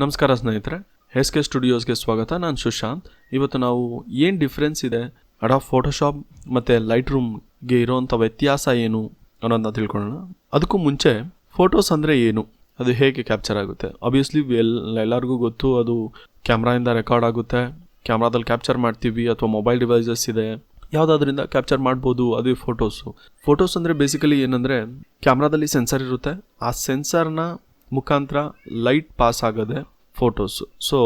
ನಮಸ್ಕಾರ ಸ್ನೇಹಿತರೆ, ಎಸ್.ಕೆ ಸ್ಟುಡಿಯೋಸ್ಗೆ ಸ್ವಾಗತ. ನಾನು ಸುಶಾಂತ್. ಇವತ್ತು ನಾವು ಏನು ಡಿಫ್ರೆನ್ಸ್ ಇದೆ ಅಡಾಬ್ ಫೋಟೋಶಾಪ್ ಮತ್ತು ಲೈಟ್ ರೂಮ್ಗೆ ಇರೋವಂಥ ವ್ಯತ್ಯಾಸ ಏನು ಅನ್ನೋದನ್ನ ತಿಳ್ಕೊಳ್ಳೋಣ. ಅದಕ್ಕೂ ಮುಂಚೆ ಫೋಟೋಸ್ ಅಂದರೆ ಏನು, ಅದು ಹೇಗೆ ಕ್ಯಾಪ್ಚರ್ ಆಗುತ್ತೆ. ಆಬ್ವಿಯಸ್ಲಿ ಎಲ್ಲರಿಗೂ ಗೊತ್ತು, ಅದು ಕ್ಯಾಮ್ರಾಯಿಂದ ರೆಕಾರ್ಡ್ ಆಗುತ್ತೆ, ಕ್ಯಾಮ್ರಾದಲ್ಲಿ ಕ್ಯಾಪ್ಚರ್ ಮಾಡ್ತೀವಿ, ಅಥವಾ ಮೊಬೈಲ್ ಡಿವೈಸಸ್ ಇದೆ, ಯಾವುದಾದ್ರಿಂದ ಕ್ಯಾಪ್ಚರ್ ಮಾಡ್ಬೋದು. ಅದು ಫೋಟೋಸ್ ಅಂದರೆ ಬೇಸಿಕಲಿ ಏನಂದರೆ, ಕ್ಯಾಮ್ರಾದಲ್ಲಿ ಸೆನ್ಸರ್ ಇರುತ್ತೆ, ಆ ಸೆನ್ಸರ್ನ ಮುಖಾಂತರ ಲೈಟ್ ಪಾಸ್ ಆಗೋದೆ ಫೋಟೋಸು. ಸೊ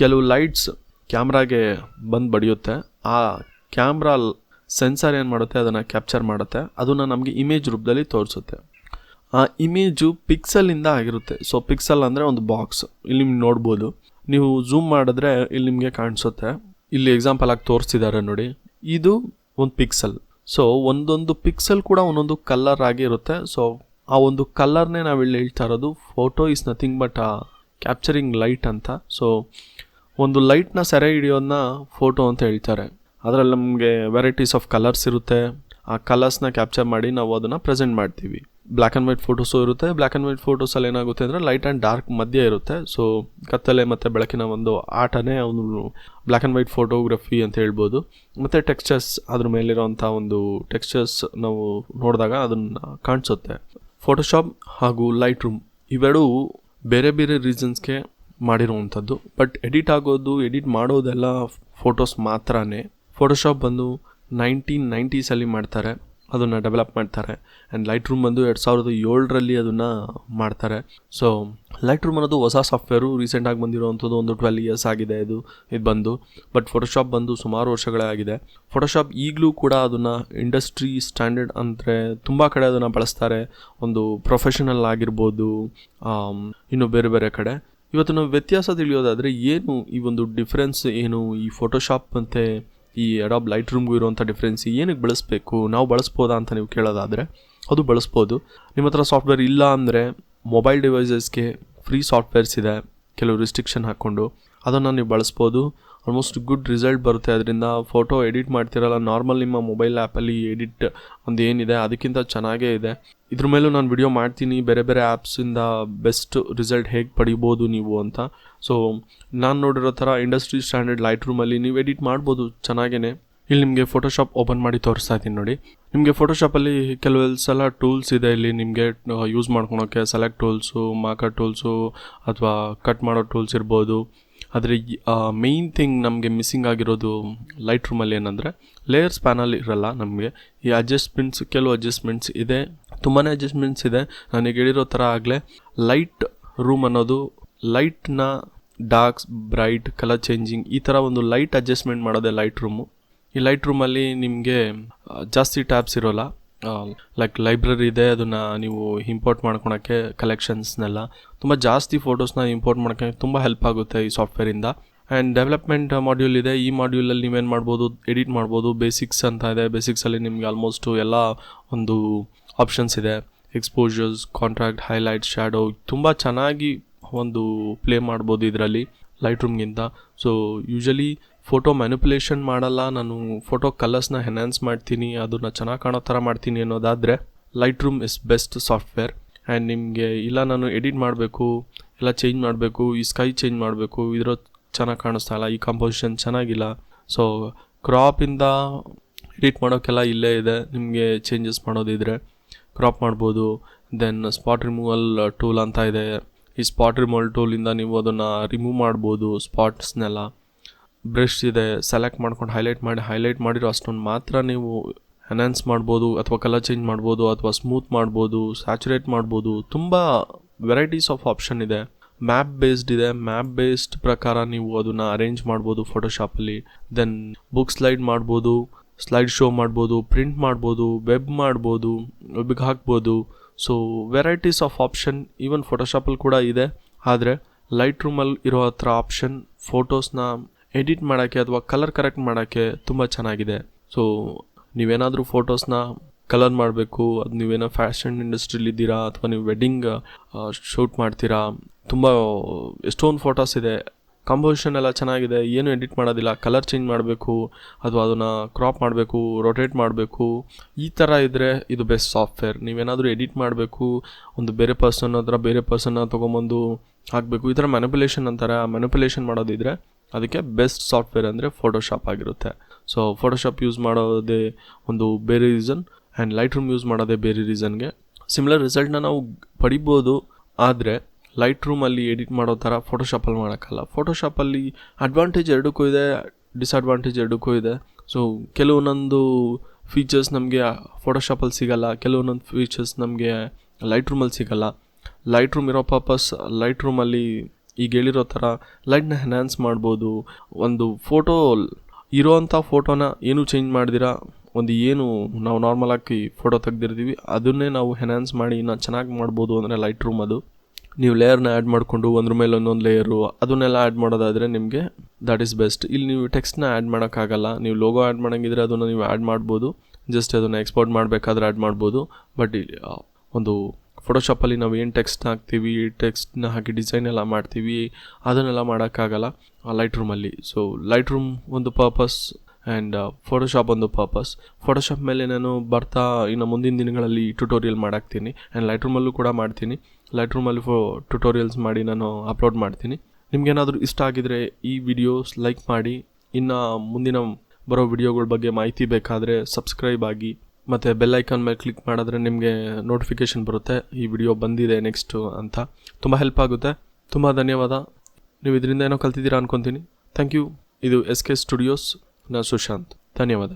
ಕೆಲವು ಲೈಟ್ಸ್ ಕ್ಯಾಮ್ರಾಗೆ ಬಂದು ಬಡಿಯುತ್ತೆ, ಆ ಕ್ಯಾಮ್ರಾ ಸೆನ್ಸರ್ ಏನು ಮಾಡುತ್ತೆ, ಅದನ್ನು ಕ್ಯಾಪ್ಚರ್ ಮಾಡುತ್ತೆ, ಅದನ್ನು ನಮಗೆ ಇಮೇಜ್ ರೂಪದಲ್ಲಿ ತೋರಿಸುತ್ತೆ. ಆ ಇಮೇಜು ಪಿಕ್ಸಲಿಂದ ಆಗಿರುತ್ತೆ. ಸೊ ಪಿಕ್ಸಲ್ ಅಂದರೆ ಒಂದು ಬಾಕ್ಸ್, ಇಲ್ಲಿ ನಿಮ್ಗೆ ನೋಡ್ಬೋದು. ನೀವು ಝೂಮ್ ಮಾಡಿದ್ರೆ ಇಲ್ಲಿ ನಿಮಗೆ ಕಾಣಿಸುತ್ತೆ. ಇಲ್ಲಿ ಎಕ್ಸಾಂಪಲ್ ಆಗಿ ತೋರಿಸ್ತಿದ್ದಾರೆ ನೋಡಿ, ಇದು ಒಂದು ಪಿಕ್ಸಲ್. ಸೊ ಒಂದೊಂದು ಪಿಕ್ಸಲ್ ಕೂಡ ಒಂದೊಂದು ಕಲರ್ ಆಗಿ ಇರುತ್ತೆ. ಸೊ ಆ ಒಂದು ಕಲರ್ನೇ ನಾವಿಲ್ಲಿ ಹೇಳ್ತಾ ಇರೋದು photo is nothing but capturing light ಅಂತ. ಸೊ ಒಂದು ಲೈಟ್ನ ಸೆರೆ ಹಿಡಿಯೋದನ್ನ ಫೋಟೋ ಅಂತ ಹೇಳ್ತಾರೆ. ಅದರಲ್ಲಿ ನಮಗೆ ವೆರೈಟೀಸ್ ಆಫ್ ಕಲರ್ಸ್ ಇರುತ್ತೆ. ಆ ಕಲರ್ಸ್ನ ಕ್ಯಾಪ್ಚರ್ ಮಾಡಿ ನಾವು ಅದನ್ನು ಪ್ರೆಸೆಂಟ್ ಮಾಡ್ತೀವಿ. ಬ್ಲ್ಯಾಕ್ ಆ್ಯಂಡ್ ವೈಟ್ ಫೋಟೋಸು ಇರುತ್ತೆ. ಬ್ಲ್ಯಾಕ್ ಆ್ಯಂಡ್ ವೈಟ್ ಫೋಟೋಸಲ್ಲಿ ಏನಾಗುತ್ತೆ ಅಂದರೆ ಲೈಟ್ ಆ್ಯಂಡ್ ಡಾರ್ಕ್ ಮಧ್ಯೆ ಇರುತ್ತೆ. ಸೊ ಕತ್ತಲೆ ಮತ್ತು ಬೆಳಕಿನ ಒಂದು ಆಟನೇ ಅವನು ಬ್ಲ್ಯಾಕ್ ಆ್ಯಂಡ್ ವೈಟ್ ಫೋಟೋಗ್ರಫಿ ಅಂತ ಹೇಳ್ಬೋದು. ಮತ್ತು ಟೆಕ್ಸ್ಚರ್ಸ್, ಅದ್ರ ಮೇಲಿರೋವಂಥ ಒಂದು ಟೆಕ್ಸ್ಚರ್ಸ್ ನಾವು ನೋಡಿದಾಗ ಅದನ್ನು ಕಾಣಿಸುತ್ತೆ. ಫೋಟೋಶಾಪ್ ಹಾಗೂ ಲೈಟ್ ರೂಮ್ ಇವೆರಡೂ ಬೇರೆ ಬೇರೆ ರೀಸನ್ಸ್ಗೆ ಮಾಡಿರುವಂಥದ್ದು. ಬಟ್ ಎಡಿಟ್ ಮಾಡೋದೆಲ್ಲ ಫೋಟೋಸ್ ಮಾತ್ರನೇ. ಫೋಟೋಶಾಪ್ ಬಂದು 1990s ಮಾಡ್ತಾರೆ, ಅದನ್ನು ಡೆವಲಪ್ ಮಾಡ್ತಾರೆ. ಆ್ಯಂಡ್ ಲೈಟ್ ರೂಮ್ ಬಂದು 2007 ಅದನ್ನು ಮಾಡ್ತಾರೆ. ಸೊ ಲೈಟ್ ರೂಮ್ ಅನ್ನೋದು ಹೊಸ ಸಾಫ್ಟ್ವೇರು, ರೀಸೆಂಟಾಗಿ ಬಂದಿರೋವಂಥದ್ದು. ಒಂದು 12 years ಆಗಿದೆ ಇದು ಬಂದು. ಬಟ್ ಫೋಟೋಶಾಪ್ ಬಂದು ಸುಮಾರು ವರ್ಷಗಳೇ ಆಗಿದೆ. ಫೋಟೋಶಾಪ್ ಈಗಲೂ ಕೂಡ ಅದನ್ನು ಇಂಡಸ್ಟ್ರಿ ಸ್ಟ್ಯಾಂಡರ್ಡ್ ಅಂದರೆ ತುಂಬ ಕಡೆ ಅದನ್ನು ಬಳಸ್ತಾರೆ. ಒಂದು ಪ್ರೊಫೆಷನಲ್ ಆಗಿರ್ಬೋದು, ಇನ್ನು ಬೇರೆ ಬೇರೆ ಕಡೆ. ಇವತ್ತು ನಾವು ವ್ಯತ್ಯಾಸ ತಿಳಿಯೋದಾದರೆ ಏನು ಈ ಒಂದು ಡಿಫ್ರೆನ್ಸ್ ಏನು, ಈ ಫೋಟೋಶಾಪ್ ಮತ್ತು ಈ ಅಡಾಬ್ ಲೈಟ್ ರೂಮ್ಗೂ ಇರುವಂಥ ಡಿಫ್ರೆನ್ಸ್, ಏನಕ್ಕೆ ಬಳಸಬೇಕು, ನಾವು ಬಳಸ್ಬೋದಾ ಅಂತ ನೀವು ಕೇಳೋದಾದರೆ ಅದು ಬಳಸ್ಬೋದು. ನಿಮ್ಮ ಹತ್ರ ಸಾಫ್ಟ್ವೇರ್ ಇಲ್ಲ ಅಂದರೆ ಮೊಬೈಲ್ ಡಿವೈಸಸ್ಗೆ ಫ್ರೀ ಸಾಫ್ಟ್ವೇರ್ಸ್ ಇದೆ, ಕೆಲವು ರಿಸ್ಟ್ರಿಕ್ಷನ್ ಹಾಕ್ಕೊಂಡು ಅದನ್ನು ನೀವು ಬಳಸ್ಬೋದು. ಆಲ್ಮೋಸ್ಟ್ ಗುಡ್ ರಿಸಲ್ಟ್ ಬರುತ್ತೆ ಅದರಿಂದ. ಫೋಟೋ ಎಡಿಟ್ ಮಾಡ್ತಿರಲ್ಲ, ನಾರ್ಮಲ್ ನಿಮ್ಮ ಮೊಬೈಲ್ ಆ್ಯಪಲ್ಲಿ ಎಡಿಟ್ ಒಂದು ಏನಿದೆ ಅದಕ್ಕಿಂತ ಚೆನ್ನಾಗೇ ಇದೆ. ಇದ್ರ ಮೇಲೂ ನಾನು ವಿಡಿಯೋ ಮಾಡ್ತೀನಿ, ಬೇರೆ ಬೇರೆ ಆ್ಯಪ್ಸಿಂದ ಬೆಸ್ಟ್ ರಿಸಲ್ಟ್ ಹೇಗೆ ಪಡಿಬೋದು ನೀವು ಅಂತ. ಸೊ ನಾನು ನೋಡಿರೋ ಥರ ಇಂಡಸ್ಟ್ರಿ ಸ್ಟ್ಯಾಂಡರ್ಡ್ ಲೈಟ್ ರೂಮಲ್ಲಿ ನೀವು ಎಡಿಟ್ ಮಾಡ್ಬೋದು ಚೆನ್ನಾಗೇ. ಇಲ್ಲಿ ನಿಮಗೆ ಫೋಟೋಶಾಪ್ ಓಪನ್ ಮಾಡಿ ತೋರಿಸ್ತಾ ಇದ್ದೀನಿ ನೋಡಿ. ನಿಮಗೆ ಫೋಟೋಶಾಪಲ್ಲಿ ಕೆಲವೆಲ್ಲ ಟೂಲ್ಸ್ ಇದೆ. ಇಲ್ಲಿ ನಿಮಗೆ ಯೂಸ್ ಮಾಡ್ಕೊಳೋಕ್ಕೆ ಸೆಲೆಕ್ಟ್ ಟೂಲ್ಸು, ಮಾರ್ಕರ್ ಟೂಲ್ಸು, ಅಥವಾ ಕಟ್ ಮಾಡೋ ಟೂಲ್ಸ್ ಇರ್ಬೋದು. ಆದರೆ ಮೇಯ್ನ್ ಥಿಂಗ್ ನಮಗೆ ಮಿಸ್ಸಿಂಗ್ ಆಗಿರೋದು ಲೈಟ್ ರೂಮಲ್ಲಿ ಏನಂದರೆ ಲೇಯರ್ಸ್ ಪ್ಯಾನಲ್ ಇರಲ್ಲ ನಮಗೆ. ಈ ಕೆಲವು ಅಡ್ಜಸ್ಟ್ಮೆಂಟ್ಸ್ ಇದೆ, ತುಂಬಾ ಅಡ್ಜಸ್ಟ್ಮೆಂಟ್ಸ್ ಇದೆ. ನನಗೆ ಹೇಳಿರೋ ಥರ ಆಗಲೇ ಲೈಟ್ ರೂಮ್ ಅನ್ನೋದು ಲೈಟ್ನ ಡಾರ್ಕ್ಸ್, ಬ್ರೈಟ್, ಕಲರ್ ಚೇಂಜಿಂಗ್, ಈ ಥರ ಒಂದು ಲೈಟ್ ಅಡ್ಜಸ್ಟ್ಮೆಂಟ್ ಮಾಡೋದೇ ಲೈಟ್ ರೂಮು. ಈ ಲೈಟ್ ರೂಮಲ್ಲಿ ನಿಮಗೆ ಜಾಸ್ತಿ ಟ್ಯಾಬ್ಸ್ ಇರೋಲ್ಲ. ಲೈಕ್ ಲೈಬ್ರರಿ ಇದೆ, ಅದನ್ನು ನೀವು ಇಂಪೋರ್ಟ್ ಮಾಡ್ಕೊಳಕ್ಕೆ ಕಲೆಕ್ಷನ್ಸ್ನೆಲ್ಲ ತುಂಬ ಜಾಸ್ತಿ ಫೋಟೋಸ್ನ ಇಂಪೋರ್ಟ್ ಮಾಡೋಕ್ಕೆ ತುಂಬ ಹೆಲ್ಪ್ ಆಗುತ್ತೆ ಈ ಸಾಫ್ಟ್ವೇರಿಂದ. ಆ್ಯಂಡ್ ಡೆವಲಪ್ಮೆಂಟ್ ಮಾಡ್ಯೂಲ್ ಇದೆ. ಈ ಮಾಡ್ಯೂಲಲ್ಲಿ ನೀವೇನು ಮಾಡ್ಬೋದು, ಎಡಿಟ್ ಮಾಡ್ಬೋದು. ಬೇಸಿಕ್ಸ್ ಅಂತ ಇದೆ. ಬೇಸಿಕ್ಸಲ್ಲಿ ನಿಮಗೆ ಆಲ್ಮೋಸ್ಟು ಎಲ್ಲ ಒಂದು ಆಪ್ಷನ್ಸ್ ಇದೆ. ಎಕ್ಸ್ಪೋಜರ್ಸ್, ಕಾಂಟ್ರಾಕ್ಟ್, ಹೈಲೈಟ್, ಶ್ಯಾಡೋ, ತುಂಬ ಚೆನ್ನಾಗಿ ಒಂದು ಪ್ಲೇ ಮಾಡ್ಬೋದು ಇದರಲ್ಲಿ ಲೈಟ್ ರೂಮ್ಗಿಂತ. ಸೊ ಯೂಶಲಿ ಫೋಟೋ ಮ್ಯಾನಿಪುಲೇಷನ್ ಮಾಡಲ್ಲ ನಾನು, ಫೋಟೋ ಕಲರ್ಸ್ನ ಎನ್ಹ್ಯಾನ್ಸ್ ಮಾಡ್ತೀನಿ, ಅದನ್ನು ಚೆನ್ನಾಗಿ ಕಾಣೋ ಥರ ಮಾಡ್ತೀನಿ ಅನ್ನೋದಾದರೆ light room is best software. And ನಿಮಗೆ ಇಲ್ಲ ನಾನು ಎಡಿಟ್ ಮಾಡಬೇಕು, ಎಲ್ಲ ಚೇಂಜ್ ಮಾಡಬೇಕು, ಈ ಸ್ಕೈ ಚೇಂಜ್ ಮಾಡಬೇಕು, ಇದರ ಚೆನ್ನಾಗಿ ಕಾಣಿಸ್ತಾ ಇಲ್ಲ, ಈ ಕಂಪೋಸಿಷನ್ ಚೆನ್ನಾಗಿಲ್ಲ, ಸೊ ಕ್ರಾಪಿಂದ ಎಡಿಟ್ ಮಾಡೋಕ್ಕೆಲ್ಲ ಇಲ್ಲೇ ಇದೆ. ನಿಮಗೆ ಚೇಂಜಸ್ ಮಾಡೋದಿದ್ರೆ ಕ್ರಾಪ್ ಮಾಡ್ಬೋದು. ದೆನ್ ಸ್ಪಾಟ್ ರಿಮೂವಲ್ ಟೂಲ್ ಅಂತ ಇದೆ. ಈ ಸ್ಪಾಟ್ ರಿಮೂವಲ್ ಟೂಲಿಂದ ನೀವು ಅದನ್ನು ರಿಮೂವ್ ಮಾಡ್ಬೋದು ಸ್ಪಾಟ್ಸ್ನೆಲ್ಲ. ಬ್ರಷ್ ಇದೆ, ಸೆಲೆಕ್ಟ್ ಮಾಡ್ಕೊಂಡು ಹೈಲೈಟ್ ಮಾಡಿರೋ ಅಷ್ಟೊಂದು ಮಾತ್ರ ನೀವು ಎನ್ಹ್ಯಾನ್ಸ್ ಮಾಡ್ಬೋದು, ಅಥವಾ ಕಲರ್ ಚೇಂಜ್ ಮಾಡ್ಬೋದು, ಅಥವಾ ಸ್ಮೂತ್ ಮಾಡ್ಬೋದು, ಸ್ಯಾಚುರೇಟ್ ಮಾಡ್ಬೋದು. ತುಂಬ ವೆರೈಟೀಸ್ ಆಫ್ ಆಪ್ಷನ್ ಇದೆ. ಮ್ಯಾಪ್ ಬೇಸ್ಡ್ ಇದೆ. ಮ್ಯಾಪ್ ಬೇಸ್ಡ್ ಪ್ರಕಾರ ನೀವು ಅದನ್ನು ಅರೇಂಜ್ ಮಾಡ್ಬೋದು ಫೋಟೋಶಾಪಲ್ಲಿ. ದೆನ್ ಬುಕ್ ಸ್ಲೈಡ್ ಮಾಡ್ಬೋದು, ಸ್ಲೈಡ್ ಶೋ ಮಾಡ್ಬೋದು, ಪ್ರಿಂಟ್ ಮಾಡ್ಬೋದು, ವೆಬ್ಗೆ ಹಾಕ್ಬೋದು. So varieties of option even ಫೋಟೋಶಾಪಲ್ಲಿ ಕೂಡ ಇದೆ. ಆದರೆ ಲೈಟ್ ರೂಮಲ್ಲಿ ಇರೋ ಹತ್ರ ಆಪ್ಷನ್ ಫೋಟೋಸ್ನ ಎಡಿಟ್ ಮಾಡೋಕ್ಕೆ ಅಥವಾ ಕಲರ್ ಕರೆಕ್ಟ್ ಮಾಡೋಕ್ಕೆ ತುಂಬ ಚೆನ್ನಾಗಿದೆ. ಸೊ ನೀವೇನಾದರೂ ಫೋಟೋಸ್ನ ಕಲರ್ ಮಾಡಬೇಕು, ಅದು ನೀವೇನೋ ಫ್ಯಾಷನ್ ಇಂಡಸ್ಟ್ರಿಲಿದ್ದೀರಾ, ಅಥವಾ ನೀವು ವೆಡ್ಡಿಂಗ್ ಶೂಟ್ ಮಾಡ್ತೀರಾ, ತುಂಬ ಎಷ್ಟೊಂದು ಫೋಟೋಸ್ ಇದೆ, ಕಾಂಪೋಸಿಷನ್ ಎಲ್ಲ ಚೆನ್ನಾಗಿದೆ, ಏನು ಎಡಿಟ್ ಮಾಡೋದಿಲ್ಲ, ಕಲರ್ ಚೇಂಜ್ ಮಾಡಬೇಕು ಅಥವಾ ಅದನ್ನು ಕ್ರಾಪ್ ಮಾಡಬೇಕು, ರೊಟೇಟ್ ಮಾಡಬೇಕು, ಈ ಥರ ಇದ್ದರೆ ಇದು ಬೆಸ್ಟ್ ಸಾಫ್ಟ್ವೇರ್. ನೀವೇನಾದರೂ ಎಡಿಟ್ ಮಾಡಬೇಕು, ಒಂದು ಬೇರೆ ಪರ್ಸನ್ನ ತೊಗೊಂಬಂದು ಹಾಕಬೇಕು, ಈ ಥರ ಮ್ಯಾನಿಪುಲೇಷನ್ ಅಂತಾರೆ, ಆ ಮ್ಯಾನಿಪುಲೇಷನ್ ಮಾಡೋದಿದ್ರೆ ಅದಕ್ಕೆ ಬೆಸ್ಟ್ ಸಾಫ್ಟ್ವೇರ್ ಅಂದರೆ ಫೋಟೋಶಾಪ್ ಆಗಿರುತ್ತೆ. ಸೊ ಫೋಟೋಶಾಪ್ ಯೂಸ್ ಮಾಡೋದೇ ಒಂದು ಬೇರೆ reason and light room use ಮಾಡೋದೇ ಬೇರೆ ರೀಸನ್ಗೆ. ಸಿಮಿಲರ್ ರಿಸಲ್ಟ್ನ ನಾವು ಪಡಿಬೋದು, ಆದರೆ ಲೈಟ್ ರೂಮಲ್ಲಿ ಎಡಿಟ್ ಮಾಡೋ ಥರ ಫೋಟೋಶಾಪಲ್ಲಿ ಮಾಡೋಕ್ಕಲ್ಲ. ಫೋಟೋಶಾಪಲ್ಲಿ ಅಡ್ವಾಂಟೇಜ್ ಎರಡಕ್ಕೂ ಇದೆ, ಡಿಸ್ಅಡ್ವಾಂಟೇಜ್ ಎರಡಕ್ಕೂ ಇದೆ. ಸೊ ಕೆಲವೊಂದೊಂದು ಫೀಚರ್ಸ್ ನಮಗೆ ಫೋಟೋಶಾಪಲ್ಲಿ ಸಿಗೋಲ್ಲ, ಕೆಲವೊಂದೊಂದು ಫೀಚರ್ಸ್ ನಮಗೆ ಲೈಟ್ ರೂಮಲ್ಲಿ ಸಿಗೋಲ್ಲ. ಲೈಟ್ ರೂಮ್ ಇರೋ ಪರ್ಪಸ್, ಲೈಟ್ ರೂಮಲ್ಲಿ ಈಗ ಹೇಳಿರೋ ಥರ ಲೈಟ್ನ ಎನ್ಹ್ಯಾನ್ಸ್ ಮಾಡ್ಬೋದು. ಒಂದು ಫೋಟೋ ಇರೋವಂಥ ಫೋಟೋನ ಏನೂ ಚೇಂಜ್ ಮಾಡ್ದಿರಾ, ಒಂದು ಏನು ನಾವು ನಾರ್ಮಲಾಗಿ ಫೋಟೋ ತೆಗ್ದಿರ್ತೀವಿ ಅದನ್ನೇ ನಾವು ಎನ್ಹ್ಯಾನ್ಸ್ ಮಾಡಿ ಇನ್ನೂ ಚೆನ್ನಾಗಿ ಮಾಡ್ಬೋದು ಅಂದರೆ ಲೈಟ್ ರೂಮ್ ಅದು. ನೀವು ಲೇಯರ್ನ ಆ್ಯಡ್ ಮಾಡಿಕೊಂಡು ಒಂದ್ರ ಮೇಲೆ ಒಂದೊಂದು ಲೇಯರು ಅದನ್ನೆಲ್ಲ ಆ್ಯಡ್ ಮಾಡೋದಾದರೆ ನಿಮಗೆ ದ್ಯಾಟ್ ಈಸ್ ಬೆಸ್ಟ್. ಇಲ್ಲಿ ನೀವು ಟೆಕ್ಸ್ಟ್ನ ಆ್ಯಡ್ ಮಾಡೋಕ್ಕಾಗಲ್ಲ. ನೀವು ಲೋಗೋ ಆ್ಯಡ್ ಮಾಡೋಂಗಿದ್ರೆ ಅದನ್ನು ನೀವು ಆ್ಯಡ್ ಮಾಡ್ಬೋದು, ಜಸ್ಟ್ ಅದನ್ನು ಎಕ್ಸ್ಪೋರ್ಟ್ ಮಾಡಬೇಕಾದ್ರೆ ಆ್ಯಡ್ ಮಾಡ್ಬೋದು. ಬಟ್ ಒಂದು ಫೋಟೋಶಾಪಲ್ಲಿ ನಾವು ಏನು ಟೆಕ್ಸ್ಟ್ನ ಹಾಕ್ತೀವಿ, ಟೆಕ್ಸ್ಟ್ನ ಹಾಕಿ ಡಿಸೈನ್ ಎಲ್ಲ ಮಾಡ್ತೀವಿ, ಅದನ್ನೆಲ್ಲ ಮಾಡೋಕ್ಕಾಗಲ್ಲ ಲೈಟ್ ರೂಮಲ್ಲಿ. ಸೊ ಲೈಟ್ ರೂಮ್ ಒಂದು ಪರ್ಪಸ್ ಆ್ಯಂಡ್ ಫೋಟೋಶಾಪ್ ಒಂದು ಪರ್ಪಸ್. ಫೋಟೋಶಾಪ್ ಮೇಲೆ ನಾನು ಬರ್ತಾ ಇನ್ನು ಮುಂದಿನ ದಿನಗಳಲ್ಲಿ ಟ್ಯುಟೋರಿಯಲ್ ಮಾಡಾಕ್ತೀನಿ ಆ್ಯಂಡ್ ಲೈಟ್ ರೂಮಲ್ಲೂ ಕೂಡ ಮಾಡ್ತೀನಿ. ಲೈಟ್ ರೂಮಲ್ಲಿ ಟ್ಯುಟೋರಿಯಲ್ಸ್ ಮಾಡಿ ನಾನು ಅಪ್ಲೋಡ್ ಮಾಡ್ತೀನಿ. ನಿಮಗೇನಾದರೂ ಇಷ್ಟ ಆಗಿದರೆ ಈ ವಿಡಿಯೋಸ್ ಲೈಕ್ ಮಾಡಿ. ಇನ್ನು ಮುಂದಿನ ಬರೋ ವಿಡಿಯೋಗಳ ಬಗ್ಗೆ ಮಾಹಿತಿ ಬೇಕಾದರೆ ಸಬ್ಸ್ಕ್ರೈಬ್ ಆಗಿ ಮತ್ತು ಬೆಲ್ ಐಕಾನ್ ಮೇಲೆ ಕ್ಲಿಕ್ ಮಾಡಿದ್ರೆ ನಿಮಗೆ ನೋಟಿಫಿಕೇಷನ್ ಬರುತ್ತೆ ಈ ವಿಡಿಯೋ ಬಂದಿದೆ ನೆಕ್ಸ್ಟು ಅಂತ. ತುಂಬ ಹೆಲ್ಪ್ ಆಗುತ್ತೆ. ತುಂಬ ಧನ್ಯವಾದ. ನೀವು ಇದರಿಂದ ಏನೋ ಕಲ್ತಿದ್ದೀರಾ ಅನ್ಕೊತೀನಿ. Thank you. ಇದು SK ಸ್ಟುಡಿಯೋಸ್. ನಾನು ಸುಶಾಂತ್. ಧನ್ಯವಾದ.